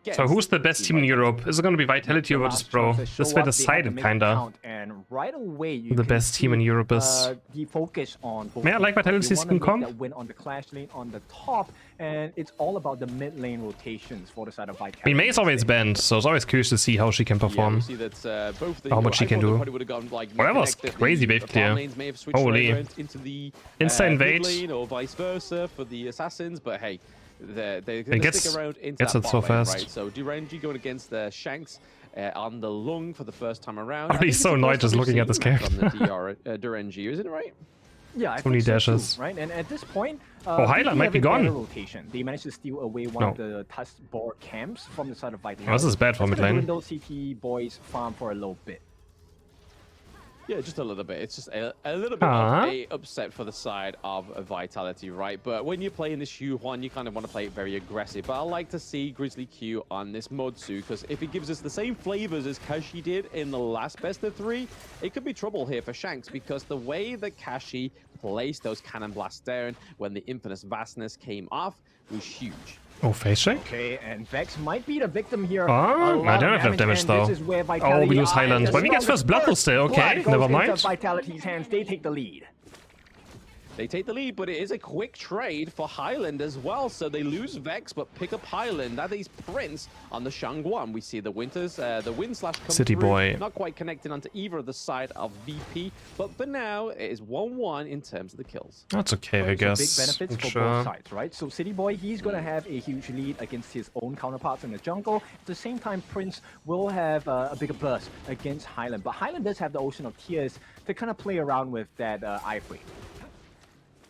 against. So who's the best team in Europe? Is it going to be Vitality or VIRTUS Pro? This way decided, kinda. And right away, Who the best team in Europe is. The focus on both. Yeah, I like Vitality's skin comp. That win on the Clash lane on the top, and it's all about the mid lane rotations for the side of Vitality. I mean, May is always banned, so it's always curious to see how she can perform. Yeah, we see that, both the, how much she can do. Like, well, that was crazy wave clear. Holy. Into the insane mid invade. lane or vice versa for the assassins, but hey, they're going to stick around into gets that it so bot lane, fast. right? So Duranji going against Shanks on the lung for the first time around. Oh, he's so annoyed just looking at this character. Duranji, isn't it right? Yeah, I so many dashes. So too, right? And at this point, Highland might be gone. Rotation. They managed to steal away one of the tusk board camps from the side of Vitality. Oh, this is bad for mid lane. Those CT boys farm for a little bit. Yeah, just a little bit. It's just a little bit of a upset for the side of Vitality, right? But when you're playing this Yu-Huan, you kind of want to play it very aggressive. But I like to see Grizzly Q on this Modsu, because if it gives us the same flavors as Kashi did in the last best of 3, it could be trouble here for Shanks, because the way that Kashi placed those cannon blasts down when the Infamous Vastness came off was huge. Oh, face check? Okay, and Vex might be the victim here. Oh, I don't have enough damage though. Oh, we lose Highland. But we get first blood still. Okay, never mind. Vitality's hands, they take the lead. They take the lead, but it is a quick trade for Highland as well. So they lose Vex, but pick up Highland. That is Prince on the Shangguan. We see the Winters, the Windslash come City through, Boy. Not quite connecting onto either of the side of VP. But for now, it is 1-1 in terms of the kills. That's okay, I guess. So big benefits for both sides, right? So City Boy, he's going to have a huge lead against his own counterparts in the jungle. At the same time, Prince will have a bigger burst against Highland. But Highland does have the Ocean of Tears to kind of play around with that iframe.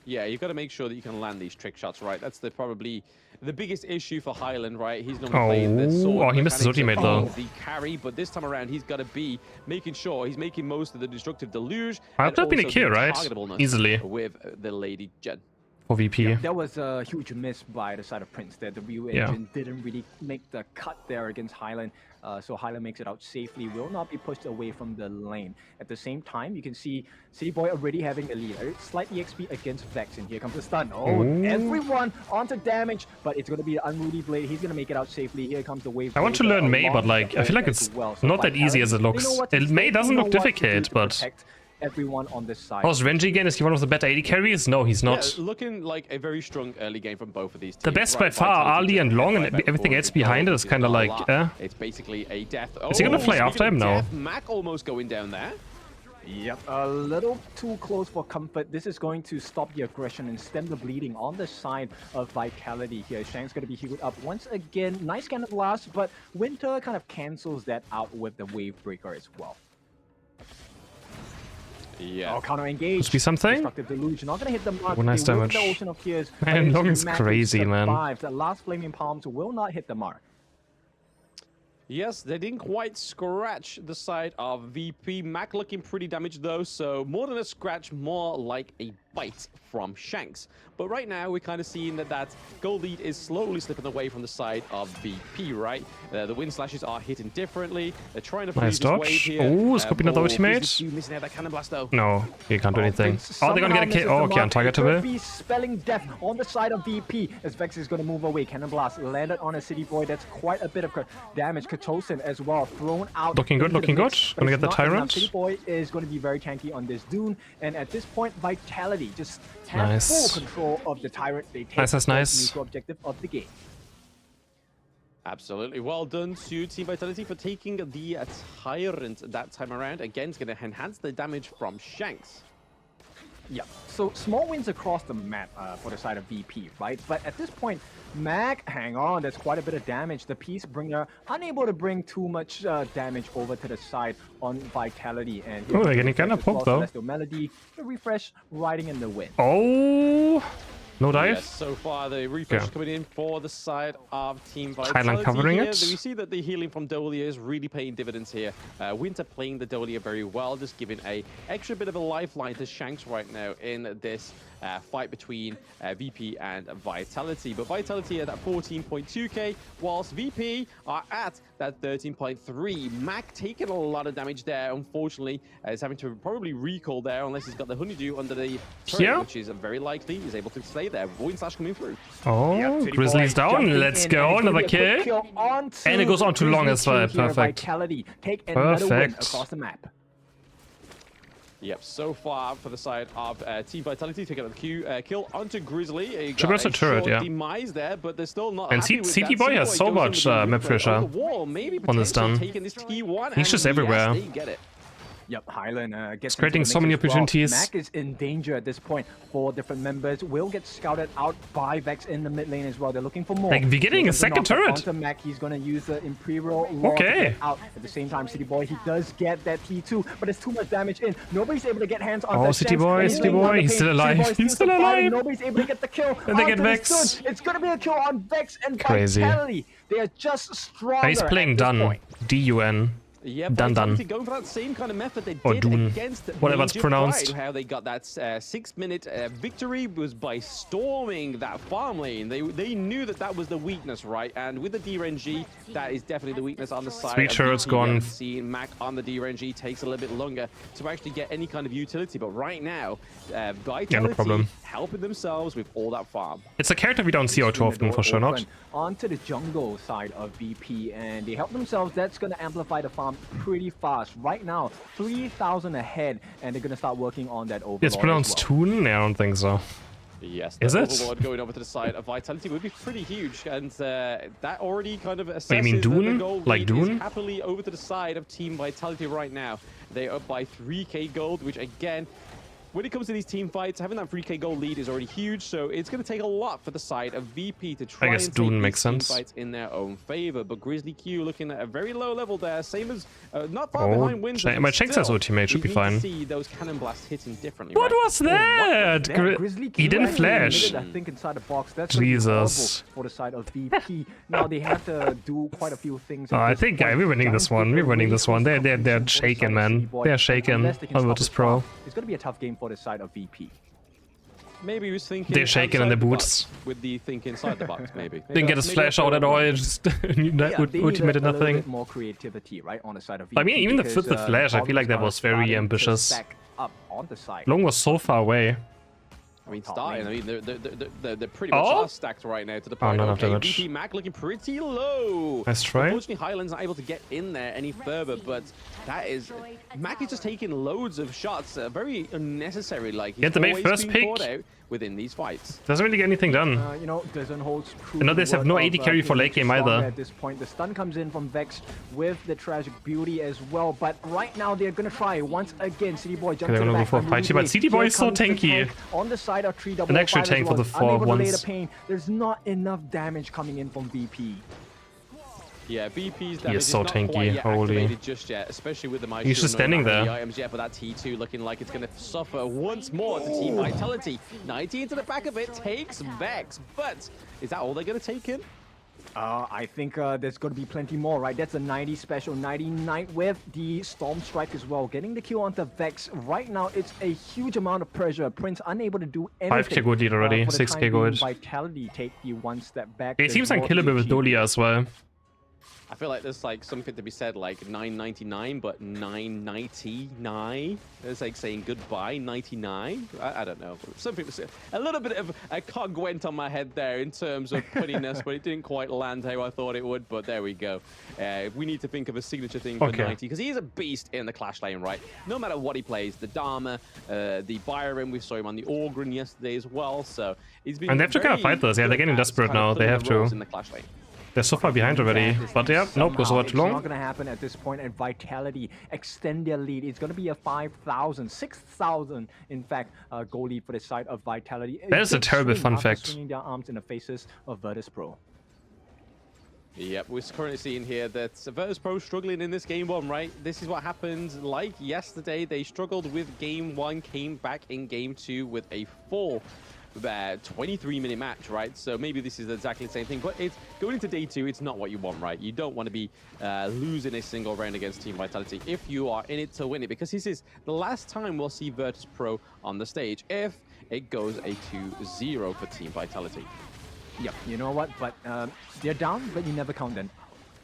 Yeah, you've got to make sure that you can land these trick shots, right? That's probably the biggest issue for Highland, right? He's normally playing the sword. Oh, he missed his ultimate though. The carry, but this time around, he's got to be making sure he's making most of the destructive deluge. I've not been a kill, right? Easily. With the Lady Jen. For VP. Yeah, that was a huge miss by the side of Prince that the Ryu engine didn't really make the cut there against Highland. So Highland makes it out safely, will not be pushed away from the lane. At the same time, you can see City Boy already having a lead. Slight EXP against Vex, and here comes the stun. Oh, everyone onto damage, but it's going to be an unruly blade. He's going to make it out safely. Here comes the wave. I want to learn May, but like, I feel like it's not that easy as it looks. May doesn't look difficult, but... everyone on this side. How's Renji again? Is he one of the better AD carries? No, he's not. Yeah, looking like a very strong early game from both of these teams. The best by far, Ali and Long, and everything else behind it is kind of like, It's basically a death. Is he gonna fly after him? No. Mac almost going down there. Yep, a little too close for comfort. This is going to stop the aggression and stem the bleeding on the side of Vitality here. Shang's going to be healed up once again. Nice cannon blast, but Winter kind of cancels that out with the Wave Breaker as well. Yeah. Oh, counter engage. Must be something. Destructive deluge. Not gonna hit the mark. Oh, nice damage. The Ocean of Tears. Man, Long is crazy, man. The last flaming palms will not hit the mark. Yes, they didn't quite scratch the side of VP. Mac looking pretty damaged though, so more than a scratch, more like a bite from Shanks. But right now, we're kind of seeing that gold lead is slowly slipping away from the side of VP, right? The wind slashes are hitting differently. They're trying to freeze this wave here. Oh, Scooping another ultimate. Missing out that cannon blast though. No, you can't do anything. Oh, they're gonna get a kill. Oh, okay, untargetable. VP spelling death on the side of VP as Vex is gonna move away. Cannon blast landed on a City Boy. That's quite a bit of damage. Katosin as well thrown out. Looking good, looking good. Gonna get the Tyrant. City Boy is going to be very tanky on this Dune, and at this point, Vitality just has full control of the Tyrant. They take the neutral objective of the game. Absolutely. Well done to Team Vitality for taking the Tyrant that time around. Again, it's going to enhance the damage from Shanks. Yeah, so small wins across the map for the side of VP, right? But at this point, Mac, hang on, that's quite a bit of damage. The Peace Bringer unable to bring too much damage over to the side on Vitality. And oh, they're getting kind of poked though. Celestial Melody, the refresh riding in the wind. Oh, no dive. Yes, so far the refresh coming in for the side of Team Vitality. Highland covering it. We see that the healing from Dolia is really paying dividends here. Winter playing the Dolia very well, just giving a extra bit of a lifeline to Shanks right now in this fight between VP and Vitality. But Vitality at that 14.2k, whilst VP are at that 13.3. Mac taking a lot of damage there, unfortunately. Is having to probably recall there unless he's got the Honeydew under the turret, which is very likely. He's able to stay play there. Void Slash coming through. Oh, Grizzly's down. Let's go. Another kill. And it goes on too long as well. Perfect. Take another win Perfect. across the map. Yep, so far for the side of Team Vitality, taking out the kill onto Grizzly. Should press a turret, yeah. Demise there, but they're still not And happy with CT that. Boy has so much map pressure maybe on this done. taking this T1, He's just and everywhere. Yes, they get it. Yep, Highland gets creating into the so mix many as well. opportunities. Mac is in danger at this point. 4 different members will get scouted out by Vex in the mid lane as well. They're looking for more. Like, we're getting a second turret. Onto Mac, he's going to use the Imperial Law to get out. At the same time, City Boy, he does get that T2, but there's too much damage in. Nobody's able to get hands on that. City Boy, he's still alive. He's still alive. Nobody's able to get the kill. And they get Vex. It's going to be a kill on Vex and Crazy. Vitality. They are just stronger. He's playing Dun. D-U-N. Yeah, Dun. going for that same kind of method they Or did Dun. against Whatever it's Major pronounced. Pride. How they got that 6-minute victory was by storming that farm lane. They knew that was the weakness, right? And with the DRNG, that is definitely the weakness on the side. Sweet turret's gone. Seeing Mac on the DRNG takes a little bit longer to actually get any kind of utility. But right now, Vitality helping themselves with all that farm. It's a character we don't see out too often, for sure not. Onto the jungle side of VP, and they help themselves. That's going to amplify the farm pretty fast. Right now, 3,000 ahead, and they're going to start working on that overlord. It's pronounced Toon? I don't think so. Yes, is it? Overlord going over to the side of Vitality would be pretty huge, and that already kind of assesses Wait, you mean Dune? the gold Like lead Dune? is happily over to the side of Team Vitality right now. They are up by 3k gold, which again, when it comes to these team fights, having that 3k gold lead is already huge, so it's going to take a lot for the side of VP to try and take Dune these makes team sense. fights in their own favor. But Grizzly Q looking at a very low level there, same as not far behind wins. My Shanks' ultimate should be fine. See those cannon blasts hitting differently. What was that? He didn't flash. I think inside the box. That's Jesus. For the side of VP. Now they have to do quite a few things. I think we're winning this one. We're winning this one. They're shaking, man. They're shaking on VIRTUS Pro. It's going to be a tough game for the side of VP. Maybe he was thinking. They're shaking in the boots. With the think inside the box, maybe. Didn't get his flash out at all. Just ultimated nothing. A little bit more creativity, right, on the side of VP. I mean, even the flash, I feel like that was very ambitious. Long was so far away. I mean, they're pretty much stacked right now to the point. VP Mac looking pretty low. Nice try. Unfortunately, Highland's not able to get in there any further, but that is... Mac is just taking loads of shots, very unnecessary. Like, he's get the always first been pick caught out within these fights. Doesn't really get anything done. You know, doesn't hold true. And others have no AD carry for late game either. At this point, the stun comes in from Vex with the Tragic Beauty as well. But right now, they're gonna try once again. City Boy jumps to the back. But City Boy is so tanky. On the side of 3 double. An extra tank for the 4 once. There's not enough damage coming in from VP. Yeah, VP's damage he is so not tanky, quite yet holy. activated just yet, especially with the Maestro. He's just standing there. The items yet, but that T2 looking like it's going to suffer once more to Team Vitality. 90 into the back of it, takes Vex, but is that all they're going to take in? I think there's going to be plenty more, right? That's a 90 special, 99 with the Storm Strike as well. Getting the kill onto Vex. Right now, it's a huge amount of pressure. Prince unable to do anything. 5k gold lead already, 6k gold. Vitality take the one step back. It seems unkillable with Dolia as well. I feel like there's like something to be said, like 999, but 999. It's like saying goodbye, 99. I don't know. Something to say. A little bit of a cog went on my head there in terms of puttiness, but it didn't quite land how I thought it would. But there we go. We need to think of a signature thing for 90 because he is a beast in the Clash lane, right? No matter what he plays, the Dharma, the Byron, we saw him on the Orgrin yesterday as well. So he's been. And they have to kind of fight this. Yeah, they're getting desperate now. They have to. In the Clash lane. They're so far behind already, but yeah, nope, goes over too long. It's not going to happen at this point, and Vitality extend their lead. It's going to be a 5,000, 6,000, in fact, goal lead for the side of Vitality. That is a terrible fun fact. Swinging their arms in the faces of VIRTUS Pro. Yep, we're currently seeing here that VIRTUS Pro struggling in this game 1, right? This is what happened like yesterday. They struggled with game 1, came back in game 2 with a full 23-minute match, right? So maybe this is exactly the same thing, but it's going into day 2, it's not what you want, right? You don't want to be losing a single round against Team Vitality if you are in it to win it, because this is the last time we'll see VIRTUS Pro on the stage if it goes a 2-0 for Team Vitality. Yep, you know what? But they're down, but you never count them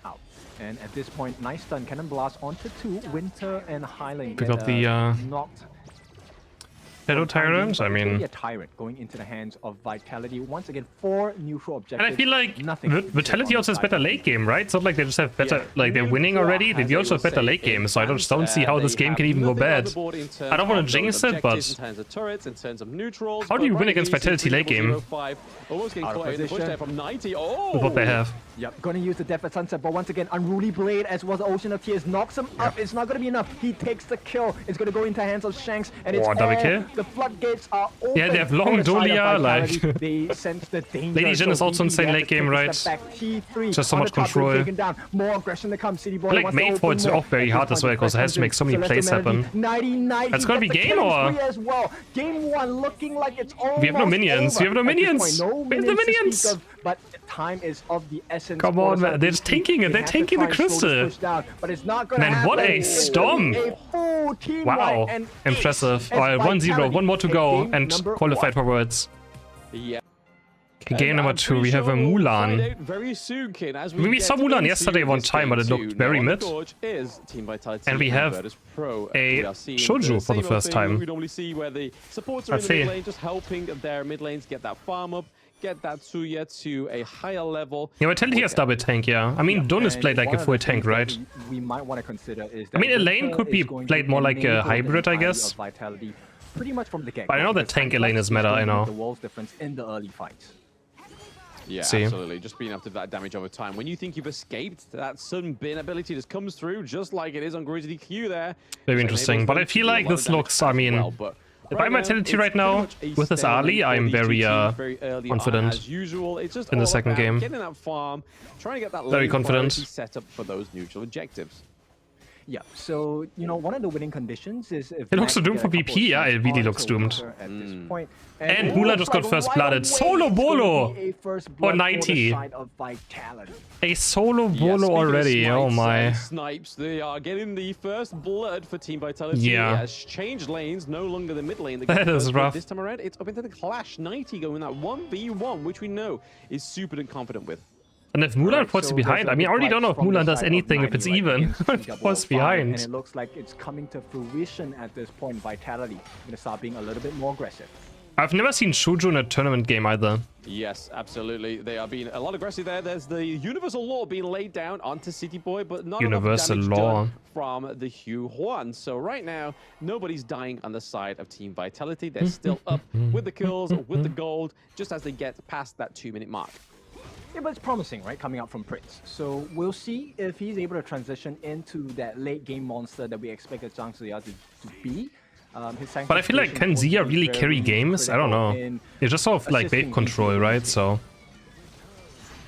out. And at this point, nice stun, Cannon Blast onto 2, Winter and Highland. Pick up the knocked. Shadow Tyrant, I mean... a Tyrant going into the hands of Vitality. Once again, 4 neutral objectives. And I feel like Vitality also has better late game, right? It's not like they just have better... Like, they're winning already. They also have better late game, so I just don't see how this game can even go bad. I don't want to jinx it, but... How do you win against Vitality late game? With what they have. Yep, gonna use the Death at Sunset, but once again, Unruly Blade as well as Ocean of Tears knocks him up. It's not gonna be enough. He takes the kill. It's gonna go into the hands of Shanks, and it's double kill. The floodgates are open. Yeah, they have long Dolia, like... They sense the danger. Lady Jhin is also insane late game, right? Just so much control. More aggression to come. City Boy like mate for it's off very hard as well, because it has to make so many plays happen. That's gonna be game, or...? Game 1 looking like it's almost We have no minions. We have no minions. Where's the minions? But time is of the essence. Come on, man. They're just tanking it. They're tanking the crystal. But it's not gonna man, what a storm. Wow. Impressive. Alright, 1-0. One more to go. And qualified for Worlds. Yeah. Game number 2, we have a Mulan. Very soon, Kin, as we saw Mulan yesterday one time, but it looked very mid. And we have a Shouju for the first time. We normally see where the supports are in the mid lane, just helping their mid lanes get that farm up, get that Tsuya to a higher level. Yeah, Vitality has double tank, yeah. I mean, Dun is played like a full tank, right? We might want to consider is I mean, a lane could be played more like a hybrid, I guess. Pretty much from the get. But I know that tank lane is meta, I know. The walls difference in the early fights. Yeah, absolutely. Just being able to do that damage over time. When you think you've escaped, that Sunbin ability just comes through, just like it is on Grizzly Q there. Very interesting. But I feel like this looks, I mean, if I'm Vitality right now, with this Ali, I'm very confident in the second game. Very confident. Set up for those neutral objectives. Yeah, so, you know, one of the winning conditions is... If it looks so doomed for BP, yeah, it really looks doomed. And Mulan just got first blooded. Solo Bolo! For 90. A solo Bolo already, oh my. Snipes, they are getting the first blood for Team Vitality. Yeah. It has changed lanes, no longer the mid lane. That is rough. This time around, it's up into the Clash. 90 going that 1v1, which we know is super confident with. And if Mulan falls behind, I mean, I already don't know if Mulan does anything if it's even. Falls behind. And it looks like it's coming to fruition at this point. Vitality gonna start being a little bit more aggressive. I've never seen Shouju in a tournament game either. Yes, absolutely. They are being a lot aggressive there. There's the Universal Law being laid down onto City Boy, but not Universal enough damage Law done from the Hugh Huan. So right now, nobody's dying on the side of Team Vitality. They're still up with the kills, with the gold, just as they get past that 2-minute mark. Yeah, but it's promising, right? Coming out from Prince. So we'll see if he's able to transition into that late game monster that we expected Zhang Ziya to be. But I feel like, can Zia really carry games? I don't know. It's just sort of like wave control, right? So.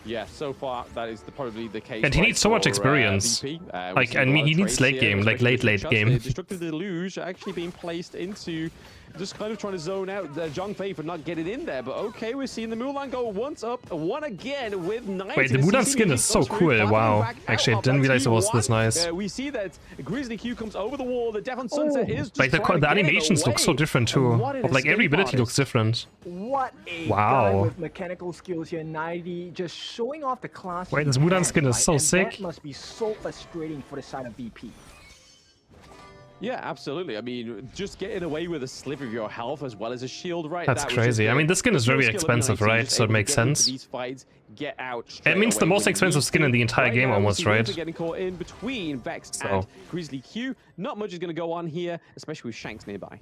Yeah, so far that is probably the case. And he needs so much experience. Like, I mean, he needs late game, like late game. Destructive Deluge actually being placed into just kind of trying to zone out Zhang Fei for not getting in there. But okay, we're seeing the Mulan go once up, one again with 90. Wait, the Mulan skin is so cool. Wow. Actually, I didn't realize it was this nice. We see that Grizzly Q comes over the wall. The Death on Sunset is just like the animations look so different too. Of like every ability looks different. What a guy with mechanical skills here. 90 just showing off the class. Wait, this Mulan skin is so sick. That must be so frustrating for the side of BP. Yeah, absolutely. I mean, just getting away with a sliver of your health as well as a shield, right? That's crazy. I mean, this skin is very expensive, right? So it makes sense. These fights, get out. It means the most expensive skin in the entire game almost, right? Getting caught in between Vex and Grizzly Q. Not much is going to go on here, especially with Shanks nearby.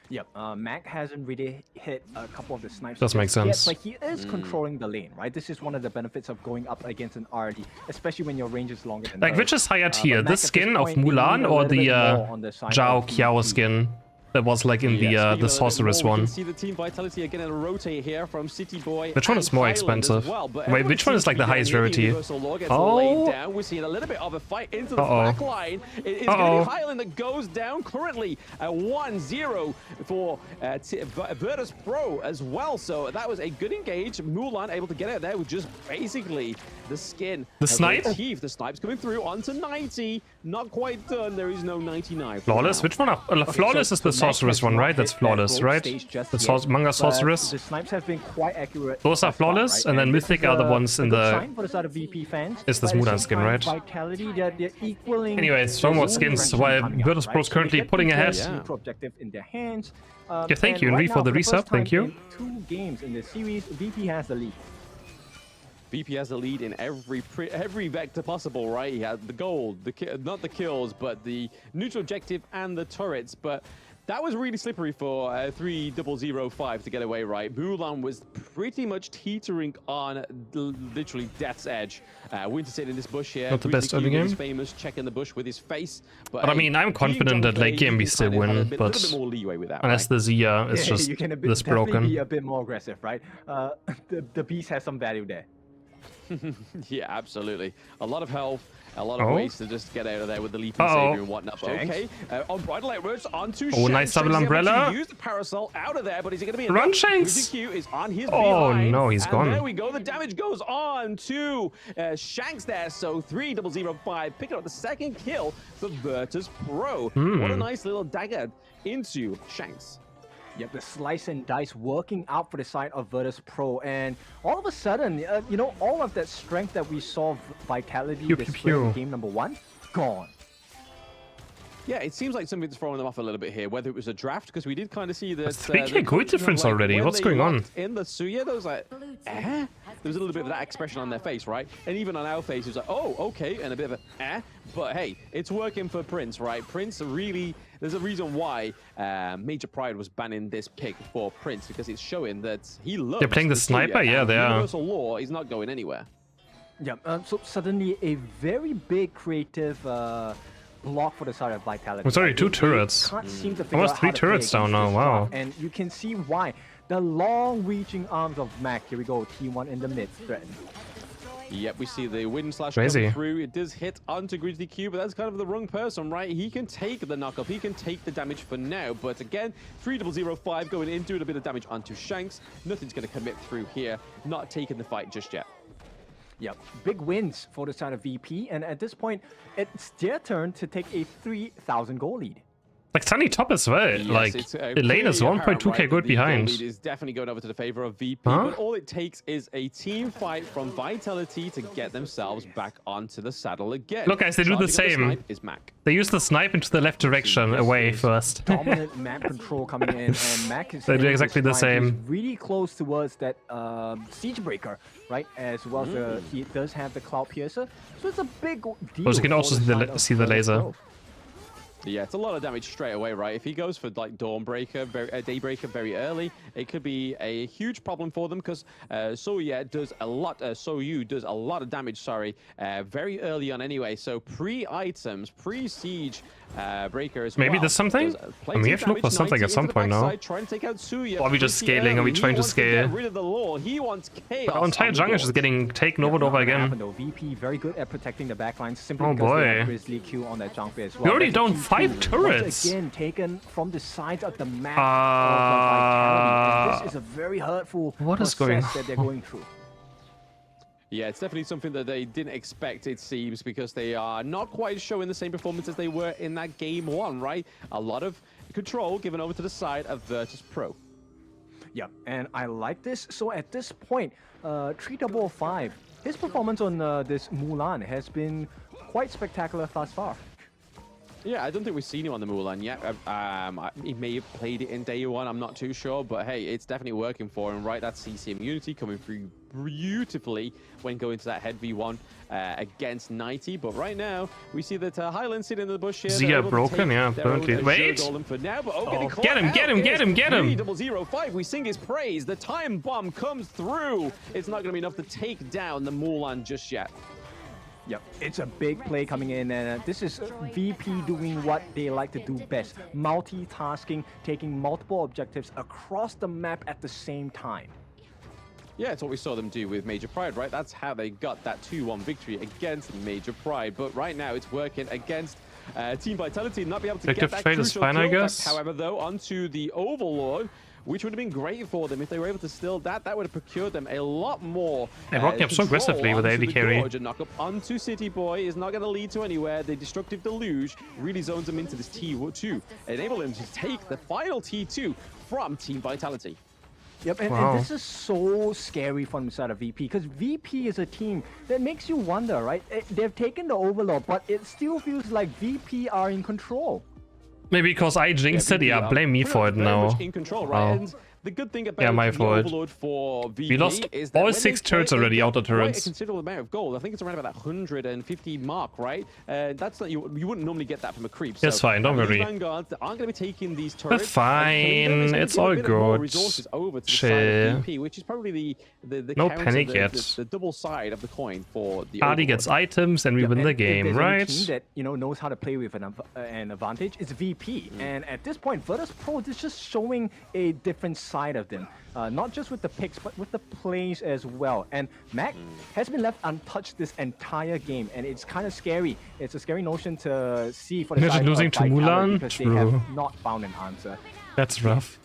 Yep, Mac hasn't really hit a couple of the snipes. Does make sense. But he is controlling the lane, right? This is one of the benefits of going up against an RD, especially when your range is longer than like, which is higher tier, this skin of Mulan or the Zhao Qiao skin? That was like in the sorceress one. See the Team Vitality again in a rotate here from City Boy. Which one is more expensive? Wait, which one is like the highest rarity? Oh, we're seeing a little bit of a fight into the back line. It is going to be Highland that goes down currently at 1-0 for VIRTUS Pro as well. So that was a good engage. Mulan able to get out there with just basically the skin. The snipe? Teeth. The snipe's coming through onto 90. Not quite done. There is no 99. Flawless? Which one? Flawless is the sorceress one, right? That's flawless, right? The manga sorceress. The snipes have been quite accurate. Those are flawless, and then mythic are the ones in the. Is the Smudan skin, right? Vitality, they're equaling. Anyways, talking about skins, while Virtus Pro is currently pulling ahead. Objective in their hands. Yeah, thank you, Enri, for the resub. Thank you. 2 games in the series, VP has the lead. VP has the lead in every vector possible, right? He had the gold, not the kills, but the neutral objective and the turrets. But that was really slippery for 3005 to get away, right? Mulan was pretty much teetering on literally death's edge. Winter sitting in this bush here. Not the best early game. Famous checking the bush with his face. But I mean, I'm confident that late game we still win, but unless the Zia is just this broken. Be a bit more aggressive, right? The beast has some value there. Yeah, absolutely. A lot of health, a lot of ways to just get out of there with the leaping savior and whatnot. But okay, on Bridal Light Words onto Shanks. Nice double umbrella. Use the parasol out of there, but is it going to be Run, Shanks! Is on his beeline, no, he's gone. There we go. The damage goes on to Shanks there. So 3005 picking up the second kill for Virtus Pro. What a nice little dagger into Shanks. Yep, the slice and dice working out for the side of Virtus Pro, and all of a sudden, you know, all of that strength that we saw Vitality display in game number 1, gone. Yeah, it seems like something's throwing them off a little bit here, whether it was a draft, because we did kind of see that... 3k gold difference already, what's going on? In the Suya, there was like, eh? There was a little bit of that expression on their face, right? And even on our face, it was like, oh, okay, and a bit of a, eh? But hey, it's working for Prince, right? Prince really... There's a reason why Major Pride was banning this pick for Prince, because it's showing that he loves... They're playing the sniper? Yeah, they are. Universal Law is not going anywhere. Yeah, so suddenly a very big creative... block for the side of Vitality. I'm sorry, 2 turrets. Almost 3 turrets down now, wow. And you can see why. The long-reaching arms of Mac. Here we go, T1 in the mid threat. Yep, we see the wind slash come through. It does hit onto Grizzly Q, but that's kind of the wrong person, right? He can take the knockoff. He can take the damage for now. But again, 3005 going in, doing a bit of damage onto Shanks. Nothing's going to commit through here. Not taking the fight just yet. Yep, big wins for the side of VP, and at this point, it's their turn to take a 3,000 goal lead. Like Sunny top as well. Yes, like Elaine is 1.2k gold behind. Lead is definitely going over to the favor of VP, but all it takes is a team fight from Vitality to get themselves back onto the saddle again. Look, guys, they do the same. They use the snipe into the left direction away first. Dominant map control coming in, and Mac is they do exactly the same. Really close towards that siege breaker, right? As well as he does have the cloud piercer, so it's a big deal. You can also see the laser. Yeah, it's a lot of damage straight away, right? If he goes for like Dawnbreaker, Daybreaker very early, it could be a huge problem for them because Soyu does a lot. Soyu does a lot of damage. Sorry, very early on anyway. So pre-items, pre-siege breaker as well. Maybe there's something. We have to look for something at some point now. Or are we just scaling? Are we trying to scale? Our entire jungle is getting taken over again. VP very good at protecting the backline. Oh boy. We already down 5 turrets. Again, taken from the sides of the map of Vitality. This is a very hurtful process that they're going through. Yeah, it's definitely something that they didn't expect, it seems, because they are not quite showing the same performance as they were in that game 1, right? A lot of control given over to the side of Virtus Pro. Yeah, and I like this. So at this point, 3005, his performance on this Mulan has been quite spectacular thus far. Yeah, I don't think we've seen him on the Mulan yet. He may have played it in day 1, I'm not too sure, but hey, it's definitely working for him, right? That CC immunity coming through beautifully when going to that head V1 against 90. But right now, we see that Highland sitting in the bush here. Zia broken, yeah, apparently. Wait! Now, but, get him! 3005, we sing his praise. The time bomb comes through. It's not going to be enough to take down the Mulan just yet. Yep, it's a big play coming in, and this is VP doing what they like to do best. Multitasking, taking multiple objectives across the map at the same time. Yeah, it's what we saw them do with Major Pride, right? That's how they got that 2-1 victory against Major Pride. But right now, it's working against Team Vitality, not be able to get that crucial kill. I guess. However, though, onto the Overlord, which would have been great for them if they were able to steal that. That would have procured them a lot more. They're walking up so aggressively with AD carry. A knock up onto City Boy is not going to lead to anywhere. The Destructive Deluge really zones them into this T2, enable them to take the final T2 from Team Vitality. Yep, and this is so scary from the side of VP, because VP is a team that makes you wonder, right? They've taken the Overlord, but it still feels like VP are in control. Maybe because I jinxed it, yeah, blame me for it now. In control, right? And the good thing about my the fault. Overlord for VP We lost is that all 6 turrets already, outer turrets. A considerable amount of gold. I think it's around about that 150 mark, right? That's not, you wouldn't normally get that from a creep. It's fine, don't worry. Vanguards that aren't going to be taking these turrets. That's fine, it's all good. Resources over to the side of VP, which is probably the no counter, panic yet. The double side of the coin for the Party gets items and we win the game, right? Team that knows how to play with an advantage is VP, and at this point, VIRTUS Pro is just showing a different side of them. Not just with the picks, but with the plays as well. And Mac has been left untouched this entire game, and it's kind of scary. It's a scary notion to see for the Imagine side losing of to Vitality Mulan? because they True. have not found an answer. That's rough.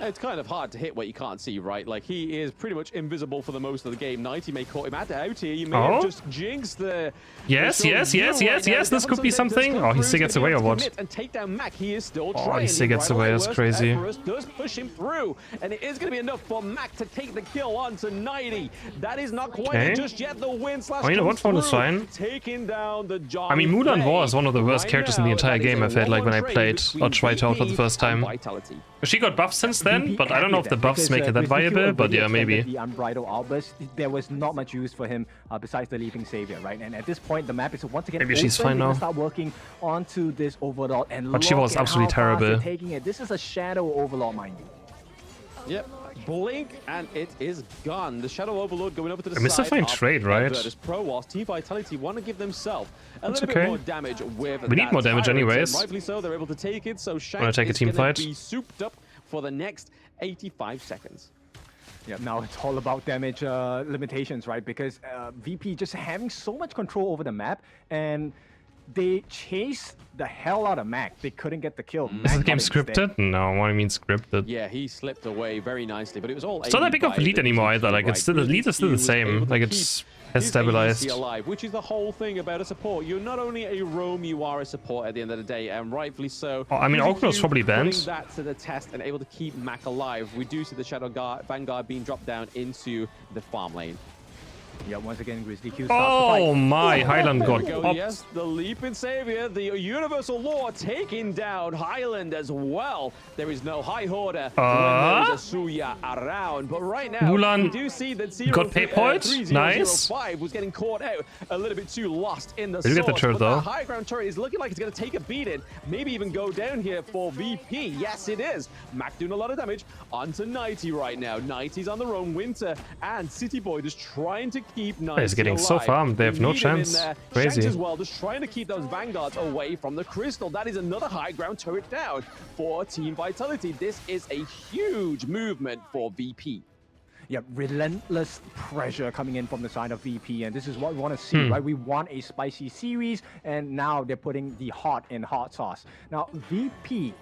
It's kind of hard to hit what you can't see, right? Like, he is pretty much invisible for the most of the game. 90 may caught him out here. You may have just jinxed the... Yes, this could be something. Oh, he still gets away or what? And take down Mac. He is still Oh, trying. he still gets away. That's crazy. Does push him through, and it is going to be enough for Mac to take the kill onto 90. That is not quite it just yet. The win slash you know what? Phone is fine. Taking down the I mean, Mulan was one of the worst characters in the entire game, I felt like, when I played or tried out for the first time. She got buffed since then, but I don't know if the buffs make it that viable, but yeah, maybe. The Unbridled Outburst, there was not much use for him besides the Leaping Savior, right? And at this point, the map is once again maybe she's fine now. Start working onto this Overlord, and but she was absolutely terrible. Taking it. This is a Shadow Overlord, mind you. Yep. Blink and it is gone. The Shadow Overlord going over to the side. It's a fine trade, right? VIRTUS Pro, whilst Team Vitality want to give themselves a little bit more damage with we need more damage anyways. Rightfully so, they're able to take it. So Shank want to take a team is fight? Be souped up for the next 85 seconds. Yeah, now it's all about damage limitations, right? Because VP just having so much control over the map, and they chased the hell out of Mac. They couldn't get the kill. Is the game scripted? No, what do you mean scripted? Yeah, he slipped away very nicely, but it was all... It's not that big of a lead anymore either. Like, it's still, the lead is still the same. Like, it's has stabilized. Alive, which is the whole thing about a support. You're not only a roam, you are a support at the end of the day, and rightfully so. Oh, I mean, Ogre's probably banned. Putting that to the test and able to keep Mac alive. We do see the Shadow Vanguard being dropped down into the farm lane. Yeah, once again, Grizzly Q. Oh my, Highland got popped. Yes, the Leaping Savior, the Universal Law taking down Highland as well. There is no High Hoarder when there is a Suya around. But right now, Mulan we do see that got pay point. Nice. 3005 was getting caught out a little bit too lost in the Did you get the turret though? The high ground turret is looking like it's going to take a beating. Maybe even go down here for VP. Yes, it is. Mac doing a lot of damage onto 90 right now. 90's on their own. Winter and City Boy just trying to keep 90 He's getting alive. so farmed, they have no chance. Crazy. Shanks as well, just trying to keep those Vanguards away from the Crystal. That is another high ground turret down for Team Vitality. This is a huge movement for VP. Yeah, relentless pressure coming in from the side of VP, and this is what we want to see, right? We want a spicy series, and now they're putting the hot in hot sauce. Now, VP,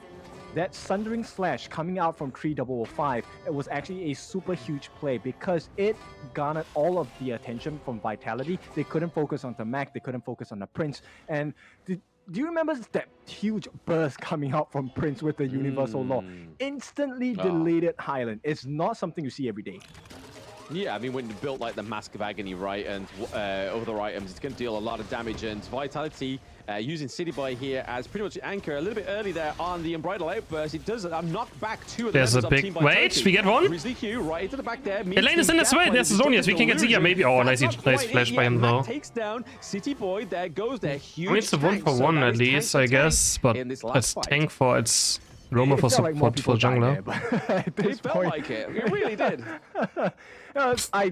that Sundering Slash coming out from 3005, it was actually a super huge play because it garnered all of the attention from Vitality. They couldn't focus on the Mac, they couldn't focus on the Prince, and do you remember that huge burst coming out from Prince with the Universal Law? Instantly deleted Highland. It's not something you see every day. Yeah, I mean, when you built like the Mask of Agony, right, and other items, it's going to deal a lot of damage. And Vitality using City Boy here as pretty much anchor a little bit early there on the Unbridled Outburst. It does knock back two of the There's a big... Wait, we get one? Grizzly Q right into the back there. Elaine is in this way. There's Zonius. We can get Zia maybe. Oh, nice flash by him though. Takes down City Boy. There goes their huge. I mean, it's a 1-for-1 at least, I guess, but it's tank for its Roma for support for jungler. It felt like it. It really did. I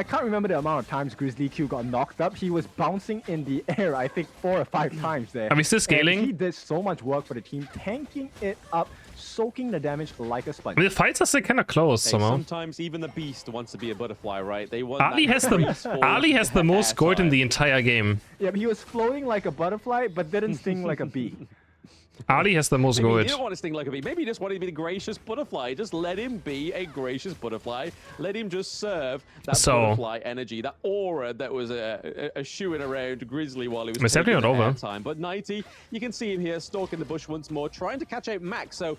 can't remember the amount of times Grizzly Q got knocked up. He was bouncing in the air, I think 4 or 5 times there. Are we still scaling? And he did so much work for the team, tanking it up, soaking the damage like a sponge. I mean, the fights are still kind of close somehow. Sometimes even the beast wants to be a butterfly, right? They want Ali has the most gold in the entire game. Yeah, he was floating like a butterfly, but didn't sting like a bee. Ali has the most Maybe he gold. didn't want to sting like a bee. Maybe he just wanted to be the gracious butterfly. Just let him be a gracious butterfly. Let him just serve that butterfly energy, that aura that was a shooing around Grizzly while he was It's definitely not over. Time. But 90, you can see him here stalking the bush once more, trying to catch out Max. So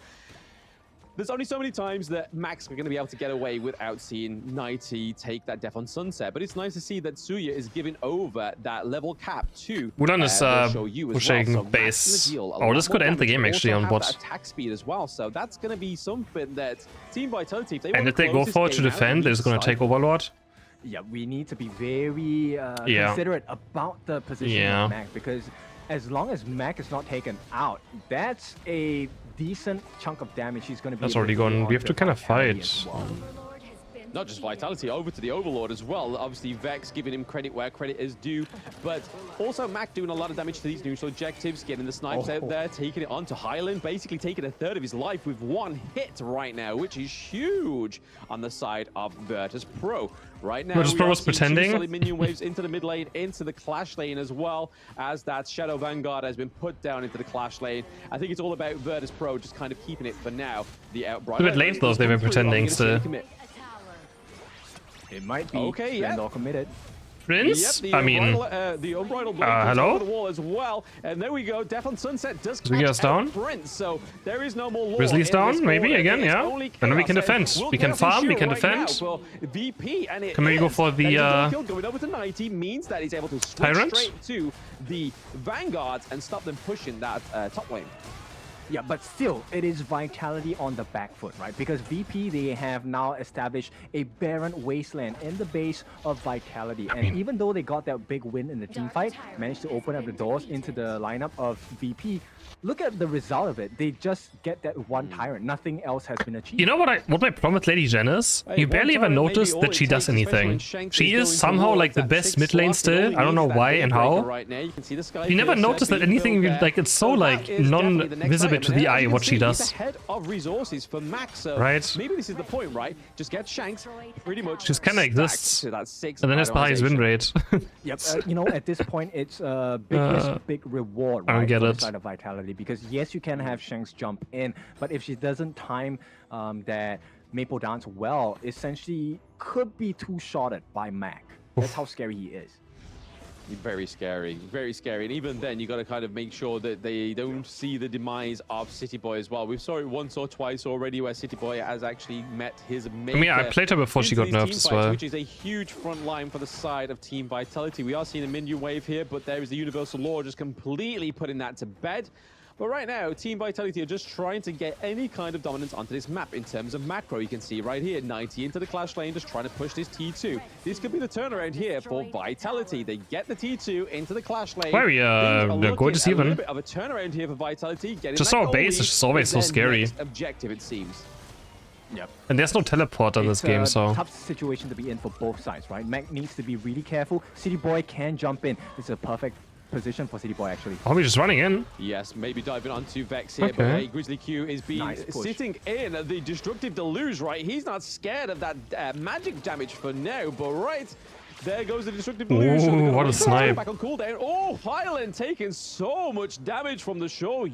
there's only so many times that Max are going to be able to get away without seeing 90 take that death on Sunset. But it's nice to see that Suya is giving over that level cap to Mulan is pushing base. Oh, this could end the game actually on bot. Attack speed as well. So that's going to be something that Team Vitality, and if they go for it to defend, they're going to take Overlord. Yeah, we need to be very considerate about the position of Mac, because as long as Mac is not taken out, that's a decent chunk of damage he's going to be. That's already gone. We have to kind of fight. Not just Vitality, over to the Overlord as well. Obviously, Vex giving him credit where credit is due, but also Mac doing a lot of damage to these neutral objectives, getting the snipes out there, taking it on to Highland, basically taking a third of his life with one hit right now, which is huge on the side of Virtus Pro. Right now, Virtus Pro was pretending. Solid minion waves into the mid lane, into the clash lane as well, as that Shadow Vanguard has been put down into the clash lane. I think it's all about Virtus Pro just kind of keeping it for now. The Outbright. A bit late though, they were pretending still. It might be. Okay, yeah. Committed. Prince? Yep, I mean, the Unbridled hello? The wall as well, and there we go. Death on Sunset does catch down. Prince, so there is no more law. Grizzly's down, maybe again, yeah. And then we can defend. We can farm, we can defend. VP, and it can maybe go for the going over to 90 means that he's able to switch Tyrant straight to the Vanguards and stop them pushing that top lane. Yeah, but still, it is Vitality on the back foot, right? Because VP, they have now established a barren wasteland in the base of Vitality. And even though they got that big win in the team fight, managed to open up the doors into the lineup of VP, look at the result of it. They just get that one Tyrant. Nothing else has been achieved. You know what my problem with Lady Jen is? You barely ever notice that she does anything. She is somehow like the best mid lane still. I don't know why and how. You never notice that anything, like it's so like non-visible to the eye what she does. Right? Maybe this is the point, right? Just get Shanks pretty much. Just kind of exists. And then has the highest win rate. Yep. You know, at this point, it's a big risk, big reward, right? I don't get it. Side of Vitality, because yes, you can have Shanks jump in, but if she doesn't time that Maple Dance well, essentially could be two-shotted by Mac. That's how scary he is. Very scary, very scary. And even then, you got to kind of make sure that they don't see the demise of City Boy as well. We've saw it once or twice already where City Boy has actually met his maker. I mean, I played her before she got nerfed as well. Which is a huge front line for the side of Team Vitality. We are seeing a minion wave here, but there is the Universal Law just completely putting that to bed. But right now, Team Vitality are just trying to get any kind of dominance onto this map in terms of macro. You can see right here, 90 into the clash lane, just trying to push this T2. This could be the turnaround here for Vitality. They get the T2 into the clash lane. Very gorgeous even. A little bit of a turnaround here for Vitality. Just our base is just always so scary. Objective, it seems. Yep. And there's no teleport in this game, so... It's a tough situation to be in for both sides, right? Mac needs to be really careful. City Boy can jump in. This is a perfect position for City Boy, actually. Oh, we're just running in. Yes, maybe diving onto Vex here, but hey, Grizzly Q is sitting in the Destructive Deluge, right? He's not scared of that magic damage for now, but right, there goes the Destructive Deluge. Ooh, what a snipe. Back on cooldown. Oh, Highland taking so much damage from the show.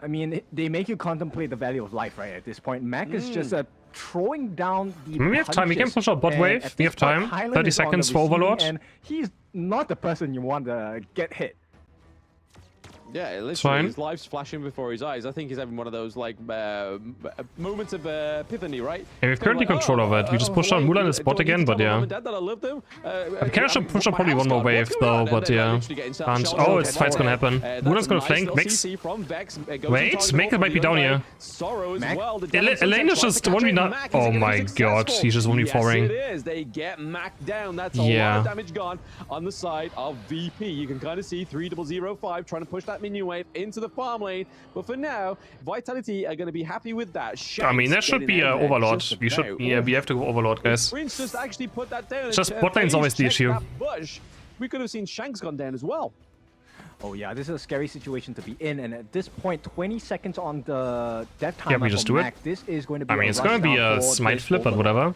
I mean, they make you contemplate the value of life, right? At this point, Mac is just throwing down the We have time. We can push our bot wave. We have time. 30 seconds for Overlord. And he's not the person you want to get hit. Yeah, literally, his life's flashing before his eyes. I think he's having one of those, like, moments of epiphany, right? And we have currently control of it. We just push on Mulan in the spot again, but yeah. We can actually push on probably one more wave, though, but yeah. And, oh, this fight's gonna happen. Mulan's gonna flank Mix. Wait, Mix might be down here. Elaine is just 1v9. Oh my god, he's just 1v4ing. Yes, it is. They get Mac down. That's a lot of damage gone on the side of VP. You can kind of see 3005 trying to push that minion wave into the farm lane, but for now, Vitality are going to be happy with that. I mean, that should be Overlord. We should, yeah, we have to go Overlord, guys. Prince just actually put that down. Just bot lane's always the issue. We could have seen Shanks gone down as well. Oh yeah, this is a scary situation to be in, and at this point, 20 seconds on the death timer. Yeah, we just do Mac. it. This is going to be. I mean, it's going to be a smite flip, but whatever.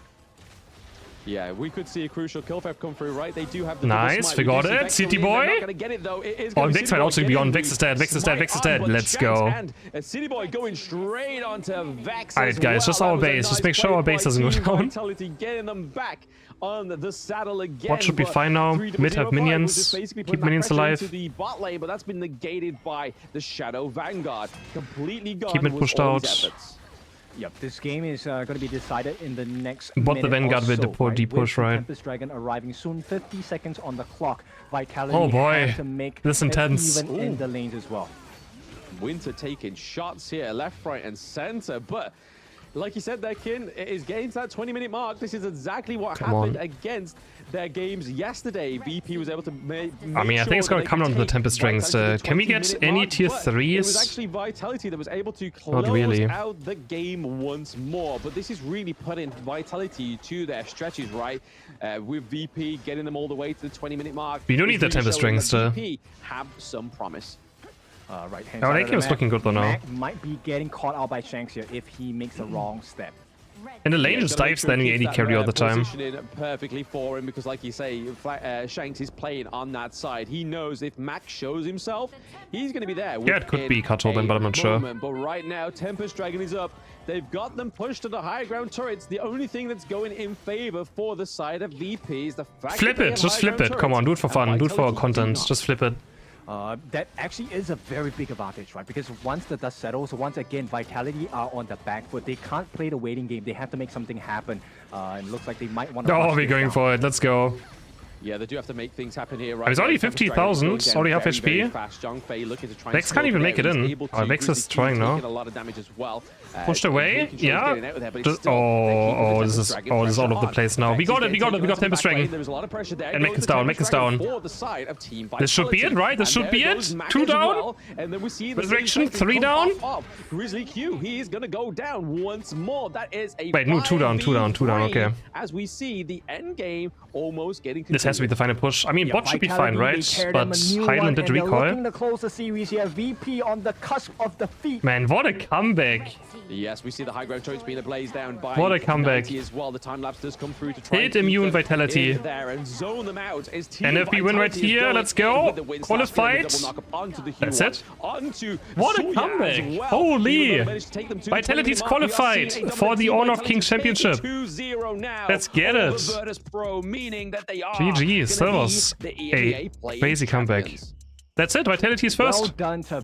Yeah, we could see a crucial kill theft come through, right? They do have the nice, we got it. City boy. Not gonna get it, though. It is Oh, Vex might also be on. Vex is dead. Vex is dead. Vex is dead. Let's go. City boy going straight onto Vex. Alright, guys, just our base. Just make sure our base doesn't go down. Getting them back on the saddle again. What should be fine now? Mid have minions. Keep minions alive. The bot lane, but that's been negated by the Shadow Vanguard. Completely gone. Keep mid pushed out. Yep, this game is going to be decided in the next Bot the Vanguard with the poor right? deep push, With right? Tempest Dragon arriving soon, 50 seconds on the clock. Vitality Oh boy, have to make this intense. even in the lanes as well. Winter taking shots here, left, right, and center, but like you said there, Kin, it is getting to that 20-minute mark. This is exactly what happened against their games yesterday. VP was able to make I mean, I think it's going to come down to the Tempest strings. Can we get any tier 3s? It was actually Vitality that was able to close out the game once more. But this is really putting Vitality to their stretches, right? With VP getting them all the way to the 20-minute mark. We don't need the Tempest strings to... VP have some promise. Right-hand that game is looking good though now. Mac might be getting caught out by Shanks here if he makes a wrong step. And the lane just dives standing AD carry all the time. Perfectly for him because, like you say, Shanks is playing on that side. He knows if Max shows himself, he's going to be there. Yeah, it could be Cuttle then, but I'm not sure. But right now, Tempest Dragon is up. They've got them pushed to the high ground turrets. The only thing that's going in favor for the side of VP is the fact flip it, just flip it. Come on, do it for fun, do it for content. Just flip it. That actually is a very big advantage, right? Because once the dust settles, once again, Vitality are on the back foot. They can't play the waiting game. They have to make something happen. It looks like they might want to... Oh, we're going for it. Let's go. Yeah, they do have to make things happen here, right? I mean, it's already 50,000, already half HP. Vex can't even make it in. Oh, Vex is trying now. Pushed away? Yeah. This is all over the place now. We got it, we got Tempest Dragon. And Mech is down, Mech is down. This should be it, right? This should be it. 2 down. Resurrection, 3 down. Grizzly Q, he is gonna go down once more. That is a wait, no, 2 down, okay. As we see the end game almost getting this has to be the final push. I mean, bot should be fine, right? But Highland did recoil. Looking to close the series here. VP on the cusp of defeat. Man, what a comeback. Yes, we see the high ground turrets being blazed down by what a comeback. as well. The time lapse does come through to try hit immune Vitality. There and zone them out. And if we win right here, let's go. Qualified. That's it. What a comeback. Well. Holy. Vitality's qualified for the Honor of Kings Championship. Let's get it. GG, that was a crazy comeback. That's it, Vitality's first. Well done to